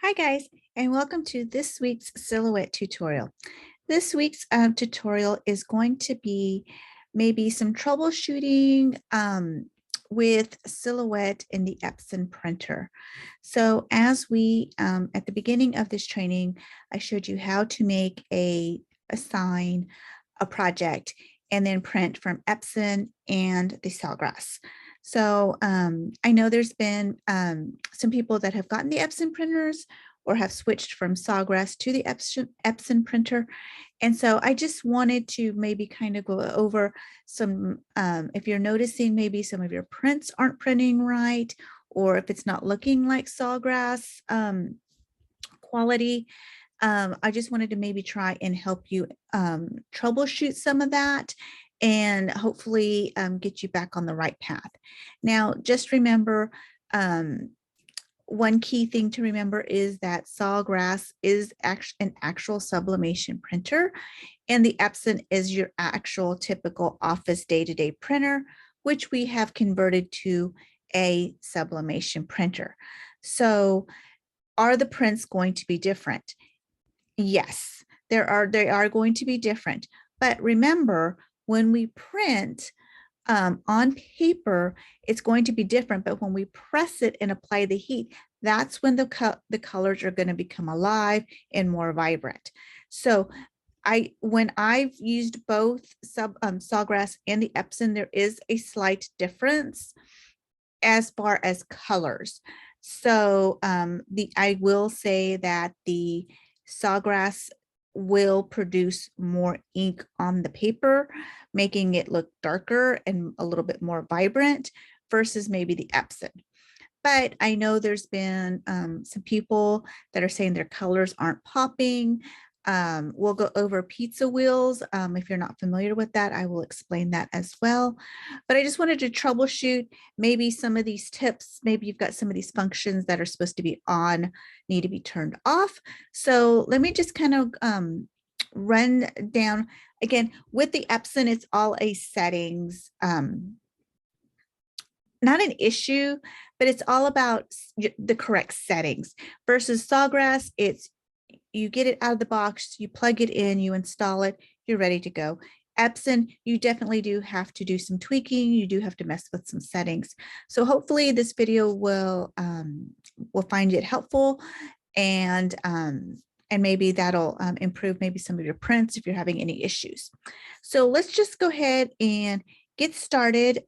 Hi guys, and welcome to this week's silhouette tutorial. This week's tutorial is going to be maybe some troubleshooting with silhouette in the Epson printer. So as at the beginning of this training, I showed you how to make assign a project and then print from Epson and the Sawgrass. So I know there's been some people that have gotten the Epson printers or have switched from Sawgrass to the Epson printer. And so I just wanted to maybe kind of go over some, if you're noticing maybe some of your prints aren't printing right, or if it's not looking like Sawgrass quality, I just wanted to maybe try and help you troubleshoot some of that and hopefully get you back on the right path. Now, just remember, one key thing to remember is that Sawgrass is an actual sublimation printer, and the Epson is your actual typical office day-to-day printer, which we have converted to a sublimation printer. So are the prints going to be different? Yes, they are going to be different. But remember, when we print on paper, it's going to be different. But when we press it and apply the heat, that's when the colors are going to become alive and more vibrant. So when I've used both Sawgrass and the Epson, there is a slight difference as far as colors. So I will say that the Sawgrass will produce more ink on the paper, making it look darker and a little bit more vibrant versus maybe the Epson. But I know there's been some people that are saying their colors aren't popping. We'll go over pizza wheels. If you're not familiar with that, I will explain that as well. But I just wanted to troubleshoot maybe some of these tips. Maybe you've got some of these functions that are supposed to be on, need to be turned off. So let me just kind of run down. Again, with the Epson, it's all a settings, not an issue, but it's all about the correct settings versus Sawgrass. It's you get it out of the box, you plug it in, you install it, you're ready to go. Epson, you definitely do have to do some tweaking. You do have to mess with some settings. So hopefully this video will find it helpful, and maybe that'll improve maybe some of your prints if you're having any issues. So let's just go ahead and get started.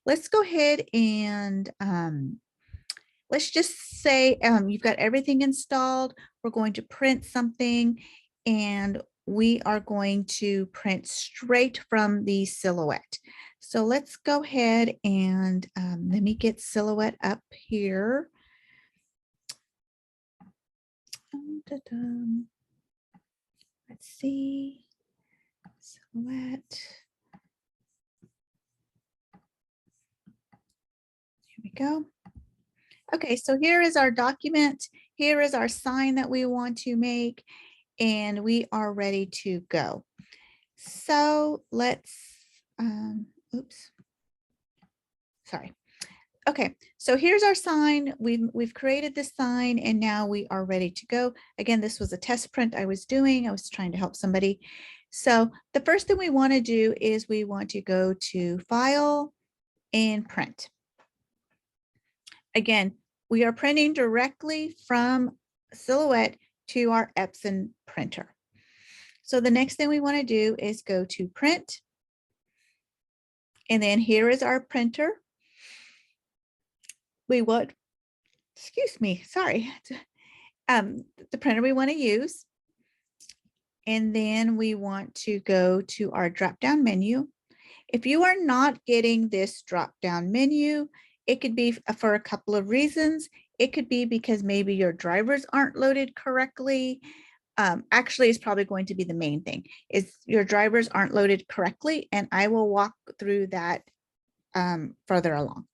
Let's go ahead and let's just say you've got everything installed. We're going to print something, and we are going to print straight from the silhouette. So let's go ahead and let me get silhouette up here. Let's see, silhouette. Here we go. Okay, so here is our document. Here is our sign that we want to make, and we are ready to go. So let's, oops, sorry. Okay, so here's our sign. We've created this sign, and now we are ready to go. Again, this was a test print I was doing. I was trying to help somebody. So the first thing we want to do is we want to go to File and Print. Again, we are printing directly from Silhouette to our Epson printer. So the next thing we want to do is go to Print. And then here is our printer. We want, excuse me, sorry, the printer we want to use. And then we want to go to our drop-down menu. If you are not getting this drop-down menu, it could be for a couple of reasons. It could be because maybe your drivers aren't loaded correctly. Actually, it's probably going to be the main thing, is your drivers aren't loaded correctly, and I will walk through that further along.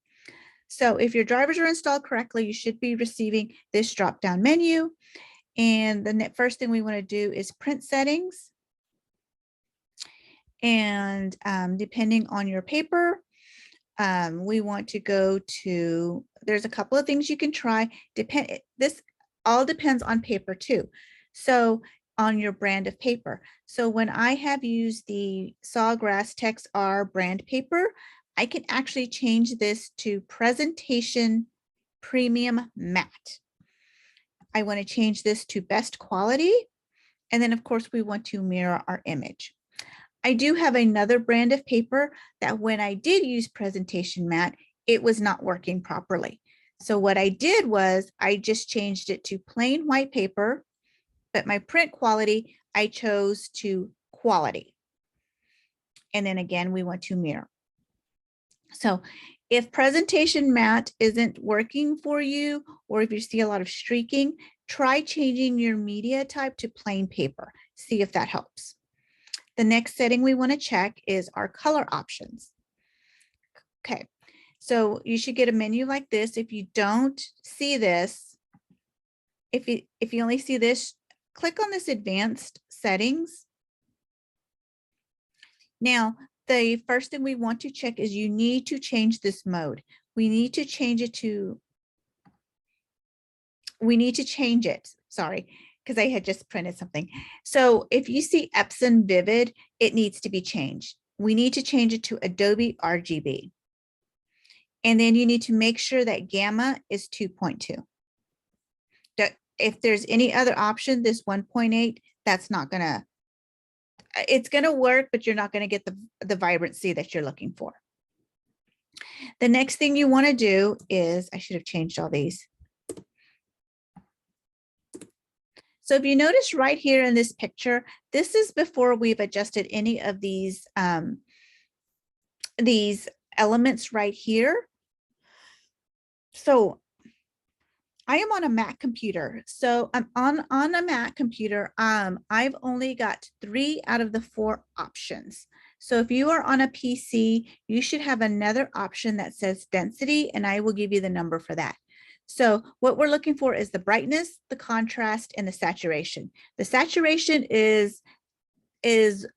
So if your drivers are installed correctly, you should be receiving this drop-down menu. And the first thing we want to do is print settings. And depending on your paper, we want to go to, there's a couple of things you can try. all depends on paper too. So on your brand of paper. So when I have used the Sawgrass Tex R brand paper, I can actually change this to Presentation Premium Matte. I want to change this to best quality. And then of course we want to mirror our image. I do have another brand of paper that when I did use Presentation Matte, it was not working properly. So what I did was I just changed it to plain white paper, but my print quality, I chose to quality. And then again, we want to mirror. So if Presentation Matte isn't working for you, or if you see a lot of streaking, try changing your media type to plain paper. See if that helps. The next setting we want to check is our color options. Okay, so you should get a menu like this. If you don't see this, if you only see this, click on this advanced settings. Now, the first thing we want to check is you need to change this mode. We need to change it, sorry, because I had just printed something. So if you see Epson Vivid, it needs to be changed. We need to change it to Adobe RGB. And then you need to make sure that gamma is 2.2. If there's any other option, this 1.8, that's not gonna, it's gonna work, but you're not gonna get the vibrancy that you're looking for. The next thing you wanna do is, I should have changed all these. So if you notice right here in this picture, this is before we've adjusted any of these elements right here. So I am on a Mac computer. So I'm on a Mac computer. I've only got 3 out of the 4 options. So if you are on a PC, you should have another option that says density, and I will give you the number for that. So what we're looking for is the brightness, the contrast, and the saturation. The saturation is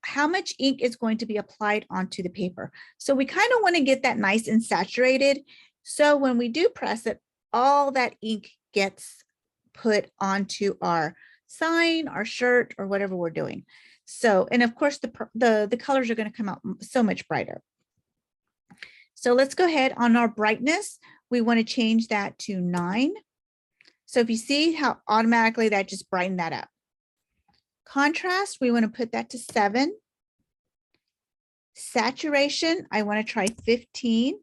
how much ink is going to be applied onto the paper. So we kind of want to get that nice and saturated. So when we do press it, all that ink gets put onto our sign, our shirt, or whatever we're doing. So, and of course the colors are going to come out so much brighter. So let's go ahead on our brightness. We want to change that to 9. So if you see how automatically that just brightened that up. Contrast, we want to put that to 7. Saturation, I want to try 15.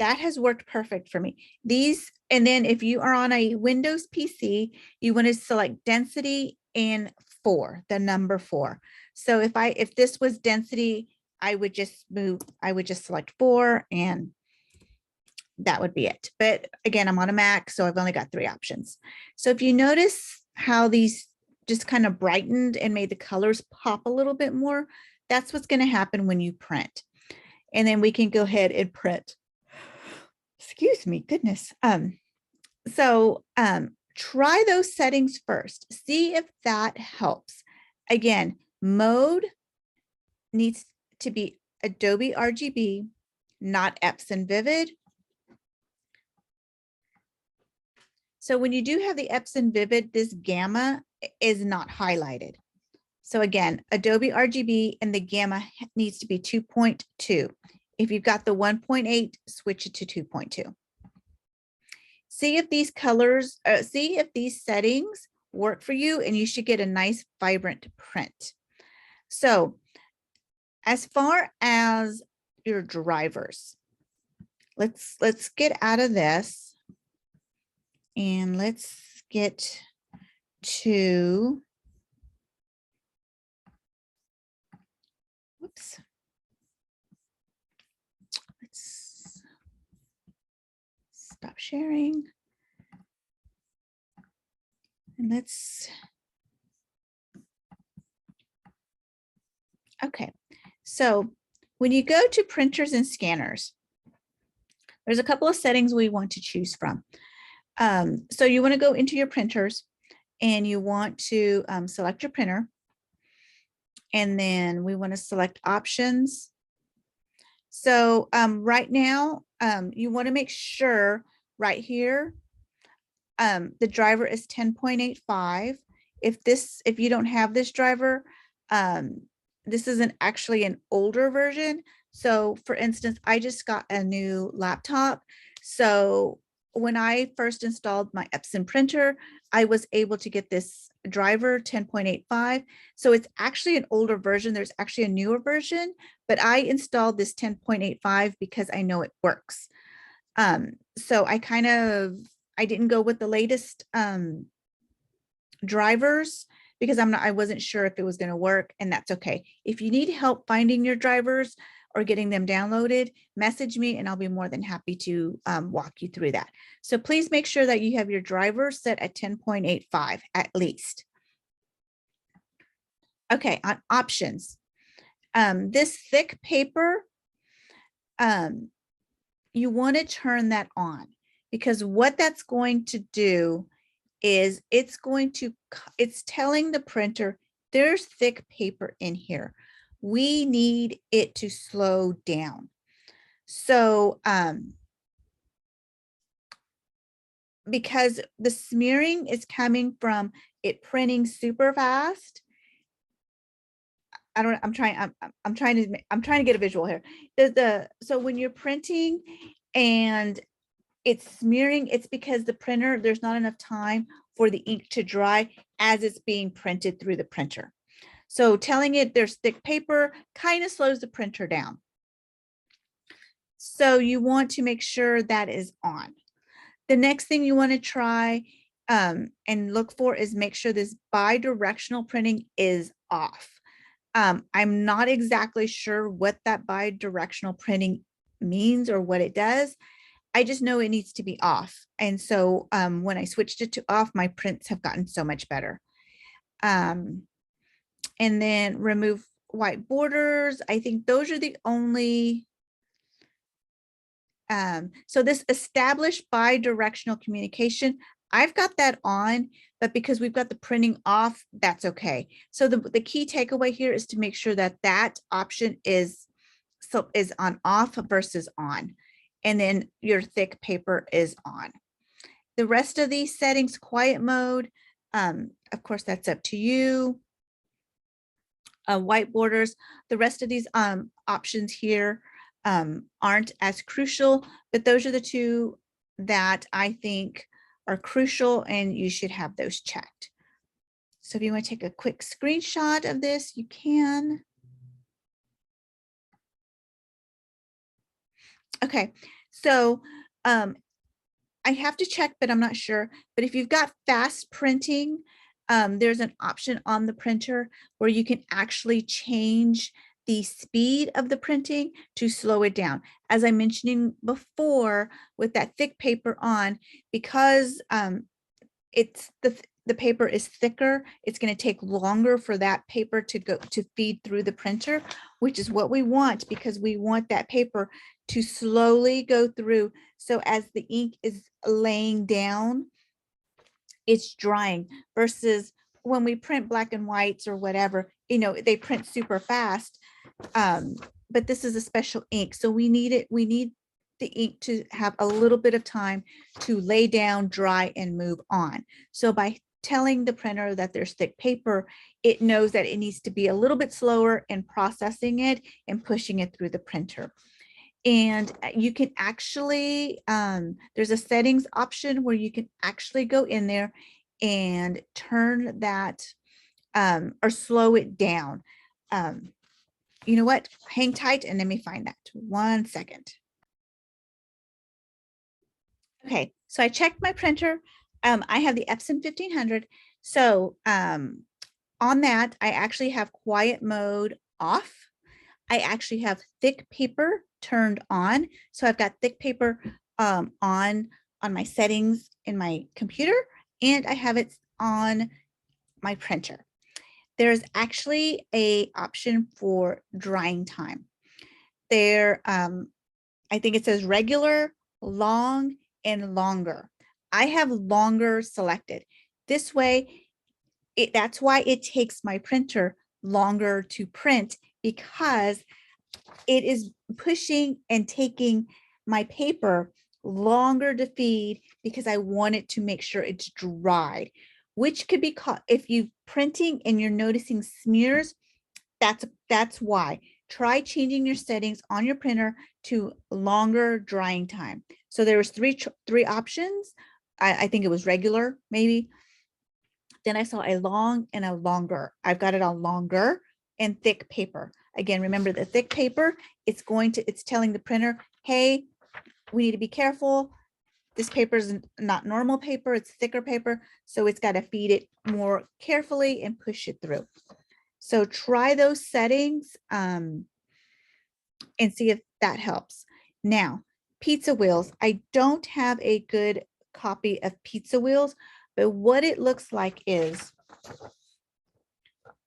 That has worked perfect for me. These, and then if you are on a Windows PC, you want to select density and 4, the number 4. So if this was density, I would just select 4 and that would be it. But again, I'm on a Mac, so I've only got 3 options. So if you notice how these just kind of brightened and made the colors pop a little bit more, that's what's going to happen when you print. And then we can go ahead and print. Excuse me, goodness. Try those settings first. See if that helps. Again, mode needs to be Adobe RGB, not Epson Vivid. So when you do have the Epson Vivid, this gamma is not highlighted. So again, Adobe RGB and the gamma needs to be 2.2. If you've got the 1.8, switch it to 2.2. See if these colors, see if these settings work for you, and you should get a nice vibrant print. So as far as your drivers, let's get out of this. And let's get to, whoops. Let's stop sharing. And let's, okay. So when you go to printers and scanners, there's a couple of settings we want to choose from. So you want to go into your printers and you want to select your printer. And then we want to select options. So right now, you want to make sure right here the driver is 10.85. If you don't have this driver, this isn't actually an older version. So for instance, I just got a new laptop. So when I first installed my Epson printer, I was able to get this driver 10.85. So it's actually an older version. There's actually a newer version, but I installed this 10.85 because I know it works. So I didn't go with the latest drivers because I wasn't sure if it was going to work, and that's okay. If you need help finding your drivers or getting them downloaded, message me and I'll be more than happy to walk you through that. So please make sure that you have your driver set at 10.85 at least. Okay, on options. This thick paper, you want to turn that on, because what that's going to do is it's telling the printer there's thick paper in here. We need it to slow down. So because the smearing is coming from it printing super fast. I'm trying to get a visual here. So when you're printing and it's smearing, it's because the printer, there's not enough time for the ink to dry as it's being printed through the printer. So telling it there's thick paper kind of slows the printer down. So you want to make sure that is on. The next thing you want to try and look for is make sure this bi-directional printing is off. I'm not exactly sure what that bi-directional printing means or what it does. I just know it needs to be off. And so when I switched it to off, my prints have gotten so much better. And then remove white borders. I think those are the only. So this established bi-directional communication, I've got that on, but because we've got the printing off, that's okay. So the key takeaway here is to make sure that that option is on off versus on. And then your thick paper is on. The rest of these settings, quiet mode, of course, that's up to you. White borders, the rest of these options here aren't as crucial, but those are the two that I think are crucial and you should have those checked. So if you want to take a quick screenshot of this, you can. Okay, so I have to check, but I'm not sure. But if you've got fast printing, there's an option on the printer where you can actually change the speed of the printing to slow it down. As I mentioned before, with that thick paper on, because it's the paper is thicker, it's going to take longer for that paper to feed through the printer, which is what we want, because we want that paper to slowly go through. So as the ink is laying down, it's drying, versus when we print black and whites or whatever, they print super fast. But this is a special ink, so we need the ink to have a little bit of time to lay down, dry, and move on. So by telling the printer that there's thick paper, it knows that it needs to be a little bit slower in processing it and pushing it through the printer. And you can actually, there's a settings option where you can actually go in there and turn that or slow it down. You know what? Hang tight and let me find that. 1 second. Okay, so I checked my printer. I have the Epson 1500. So on that, I actually have quiet mode off. I actually have thick paper turned on. So I've got thick paper on my settings in my computer, and I have it on my printer. There's actually a option for drying time. There, I think it says regular, long, and longer. I have longer selected. This way, that's why it takes my printer longer to print, because it is pushing and taking my paper longer to feed because I want it to make sure it's dried, which could be caught if you're printing and you're noticing smears. That's why. Try changing your settings on your printer to longer drying time. So there was three options. I think it was regular, maybe. Then I saw a long and a longer. I've got it on longer and thick paper. Again, remember the thick paper, it's telling the printer, hey, we need to be careful. This paper is not normal paper, it's thicker paper. So it's got to feed it more carefully and push it through. So try those settings and see if that helps. Now, pizza wheels. I don't have a good copy of pizza wheels, but what it looks like is,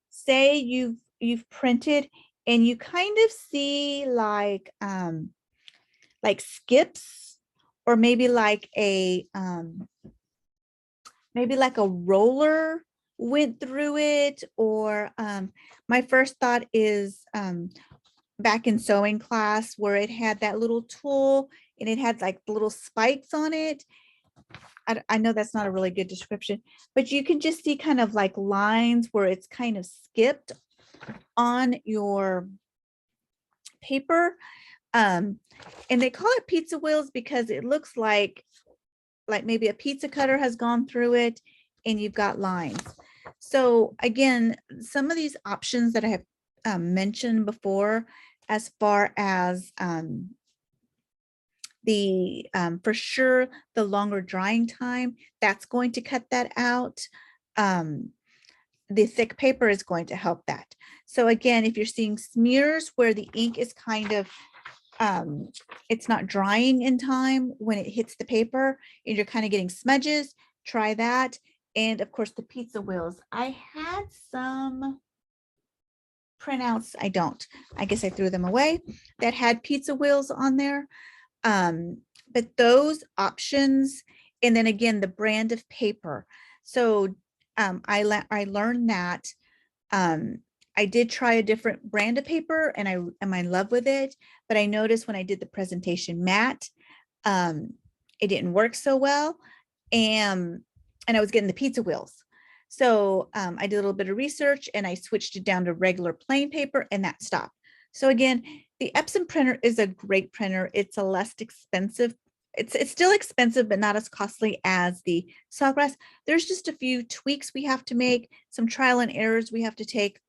say you've printed and you kind of see like skips, or maybe like a roller went through it, or my first thought is back in sewing class where it had that little tool and it had like little spikes on it. I know that's not a really good description, but you can just see kind of like lines where it's kind of skipped on your paper. And they call it pizza wheels because it looks like maybe a pizza cutter has gone through it and you've got lines. So again, some of these options that I have mentioned before, as far as for sure, the longer drying time, that's going to cut that out. The thick paper is going to help that. So again, if you're seeing smears where the ink is kind of, it's not drying in time when it hits the paper and you're kind of getting smudges, try that. And of course the pizza wheels. I had some printouts, I guess I threw them away, that had pizza wheels on there. But those options, and then again, the brand of paper. So I learned that I did try a different brand of paper and I am in love with it, but I noticed when I did the presentation matte, it didn't work so well. And I was getting the pizza wheels. So I did a little bit of research and I switched it down to regular plain paper and that stopped. So again, the Epson printer is a great printer. It's a less expensive. It's still expensive, but not as costly as the Sawgrass. There's just a few tweaks we have to make, some trial and errors we have to take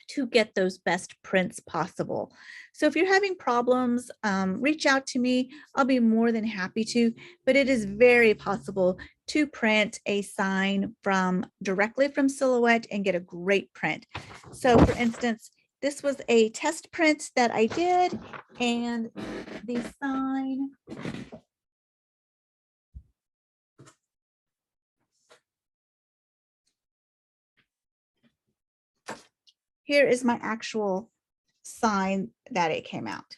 to get those best prints possible. So if you're having problems, reach out to me. I'll be more than happy to, but it is very possible to print a sign directly from Silhouette and get a great print. So for instance, this was a test print that I did, and the sign, here is my actual sign that it came out.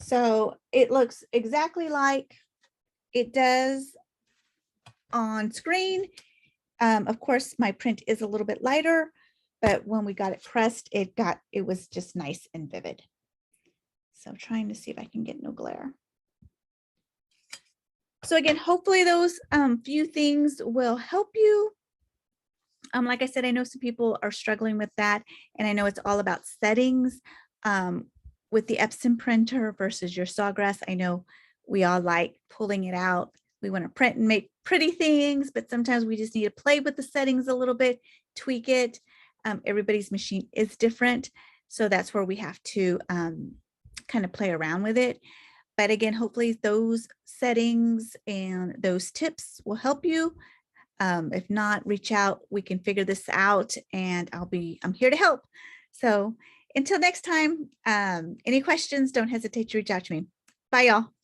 So it looks exactly like it does on screen. Of course, my print is a little bit lighter, but when we got it pressed, it was just nice and vivid. So I'm trying to see if I can get no glare. So again, hopefully those few things will help you. Like I said, I know some people are struggling with that, and I know it's all about settings with the Epson printer versus your Sawgrass. I know we all like pulling it out. We want to print and make pretty things, but sometimes we just need to play with the settings a little bit, tweak it. Everybody's machine is different, so that's where we have to kind of play around with it. But again, hopefully those settings and those tips will help you. If not, reach out. We can figure this out, and I'm here to help. So until next time, any questions, don't hesitate to reach out to me. Bye, y'all.